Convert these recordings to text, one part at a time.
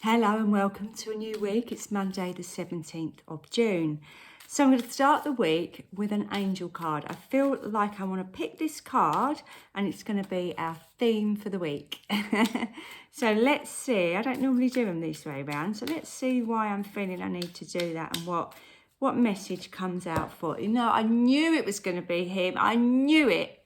Hello and welcome to a new week. It's Monday the 17th of June. So I'm going to start the week with an angel card. I feel like I want to pick this card and it's going to be our theme for the week. So let's see. I don't normally do them this way around. So let's see why I'm feeling I need to do that and what message comes out for. You know, I knew it was going to be him. I knew it.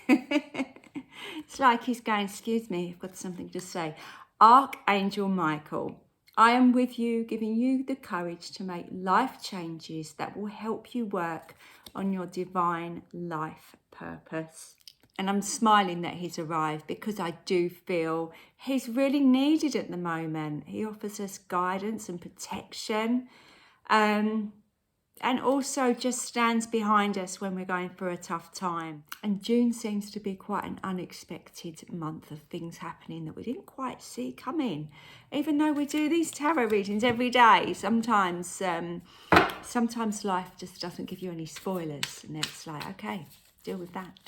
It's like he's going, excuse me, I've got something to say. Archangel Michael, I am with you, giving you the courage to make life changes that will help you work on your divine life purpose. And I'm smiling that he's arrived because I do feel he's really needed at the moment. He offers us guidance and protection. And also just stands behind us when we're going through a tough time. And June seems to be quite an unexpected month of things happening that we didn't quite see coming. Even though we do these tarot readings every day, sometimes life just doesn't give you any spoilers. And it's like, okay, deal with that.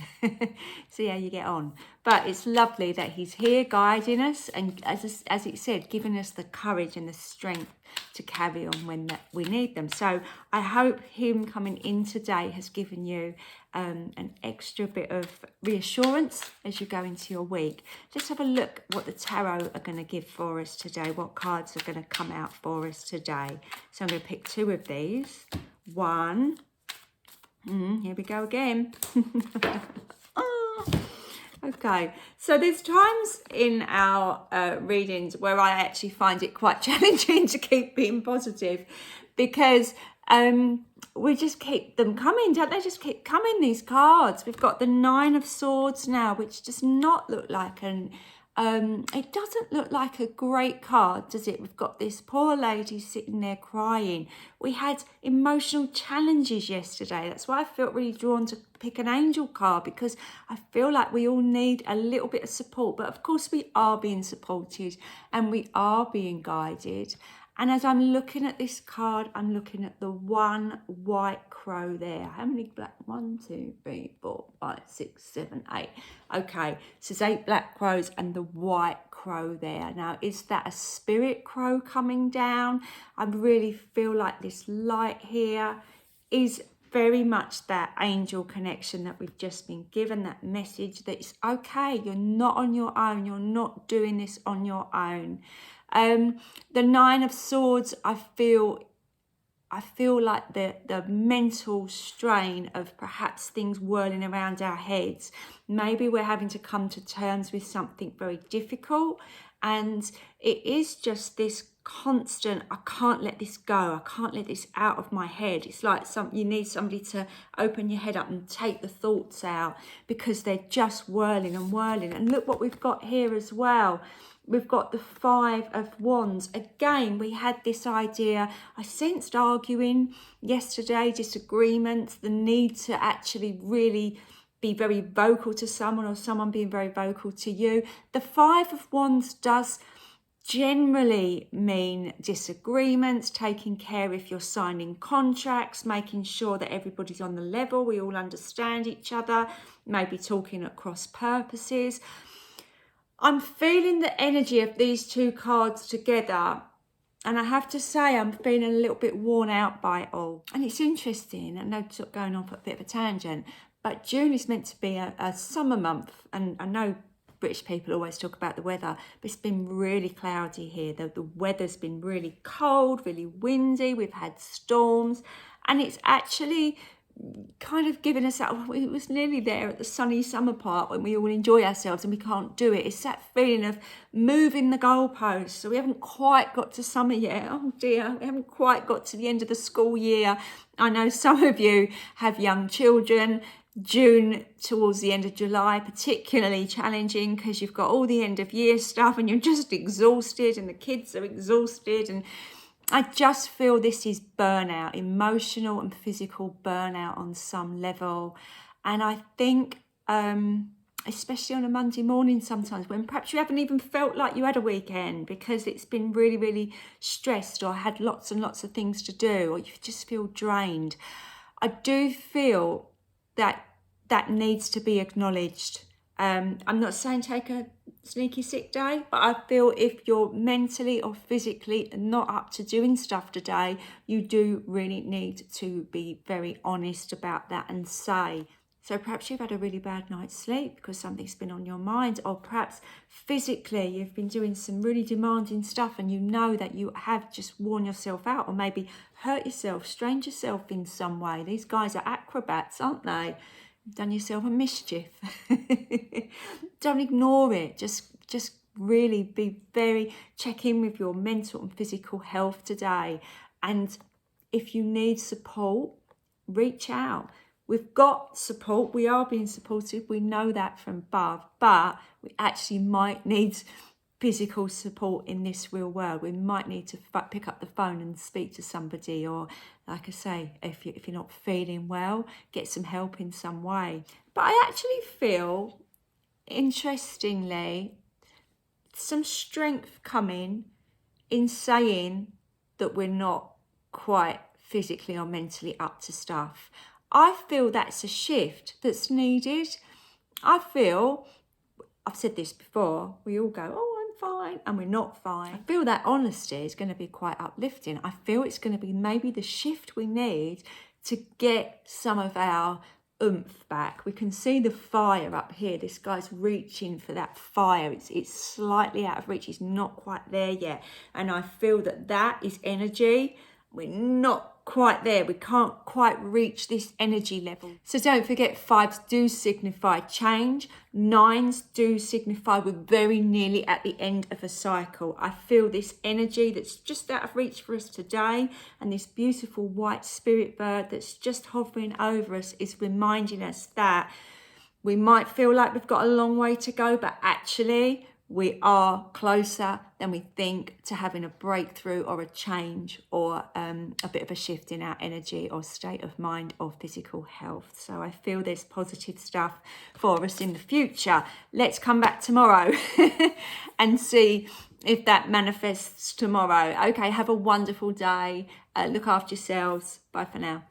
See how you get on. But it's lovely that he's here guiding us and, as it said, giving us the courage and the strength to carry on when we need them. So I hope him coming in today has given you an extra bit of reassurance as you go into your week. Just have a look what the tarot are going to give for us today, what cards are going to come out for us today. So I'm going to pick two of these. One. Here we go again. Okay, so there's times in our readings where I actually find it quite challenging to keep being positive because we just keep them coming, don't they? Just keep coming, these cards. We've got the Nine of Swords now, which does not look like it doesn't look like a great card, does it? We've got this poor lady sitting there crying. We had emotional challenges yesterday. That's why I felt really drawn to pick an angel card, because I feel like we all need a little bit of support. But of course we are being supported and we are being guided. And as I'm looking at this card, I'm looking at the one white crow there. How many black? 1, 2, 3, 4, 5, 6, 7, 8. Okay, so there's 8 black crows and the white crow there. Now, is that a spirit crow coming down? I really feel like this light here is very much that angel connection that we've just been given, that message that it's okay, you're not on your own, you're not doing this on your own. The Nine of Swords, I feel like the mental strain of perhaps things whirling around our heads. Maybe we're having to come to terms with something very difficult, and it is just this constant, I can't let this go, I can't let this out of my head. It's like you need somebody to open your head up and take the thoughts out because they're just whirling and whirling. And look what we've got here as well. We've got the Five of Wands. Again, we had this idea. I sensed arguing yesterday, disagreements, the need to actually really be very vocal to someone or someone being very vocal to you. The Five of Wands does generally mean disagreements, taking care if you're signing contracts, making sure that everybody's on the level, we all understand each other, maybe talking at cross purposes. I'm feeling the energy of these two cards together, and I have to say I'm feeling a little bit worn out by it all. And it's interesting, I know sort of going off a bit of a tangent, but June is meant to be a summer month, and I know British people always talk about the weather, but it's been really cloudy here. The weather's been really cold, really windy, we've had storms, and it's actually kind of giving us that, it was nearly there at the sunny summer part when we all enjoy ourselves and we can't do it. It's that feeling of moving the goalposts. So we haven't quite got to summer yet. Oh dear, we haven't quite got to the end of the school year. I know some of you have young children. June towards the end of July, particularly challenging because you've got all the end of year stuff and you're just exhausted and the kids are exhausted, and I just feel this is burnout, emotional and physical burnout on some level. And I think, especially on a Monday morning sometimes, when perhaps you haven't even felt like you had a weekend because it's been really, really stressed or had lots and lots of things to do, or you just feel drained. I do feel that needs to be acknowledged. I'm not saying take a sneaky sick day, but I feel if you're mentally or physically not up to doing stuff today, you do really need to be very honest about that and say. So perhaps you've had a really bad night's sleep because something's been on your mind, or perhaps physically you've been doing some really demanding stuff and you know that you have just worn yourself out, or maybe hurt yourself, strained yourself in some way. These guys are acrobats, aren't they? You've done yourself a mischief. Don't ignore it. Just really be check in with your mental and physical health today. And if you need support, reach out. We've got support. We are being supported. We know that from above, but we actually might need physical support in this real world. We might need to pick up the phone and speak to somebody, or like I say, if you're not feeling well, get some help in some way. But I actually feel, interestingly, some strength coming in saying that we're not quite physically or mentally up to stuff. I feel that's a shift that's needed. I feel, I've said this before, we all go, oh, I'm fine, and we're not fine. I feel that honesty is going to be quite uplifting. I feel it's going to be maybe the shift we need to get some of our oomph back. We can see the fire up here. This guy's reaching for that fire. It's slightly out of reach. He's not quite there yet. And I feel that is energy. We're not quite there. We can't quite reach this energy level. So don't forget, 5s do signify change. 9s do signify we're very nearly at the end of a cycle. I feel this energy that's just out of reach for us today, and this beautiful white spirit bird that's just hovering over us is reminding us that we might feel like we've got a long way to go, but actually we are closer than we think to having a breakthrough or a change, or a bit of a shift in our energy or state of mind or physical health. So I feel there's positive stuff for us in the future. Let's come back tomorrow and see if that manifests tomorrow. Okay, have a wonderful day. Look after yourselves. Bye for now.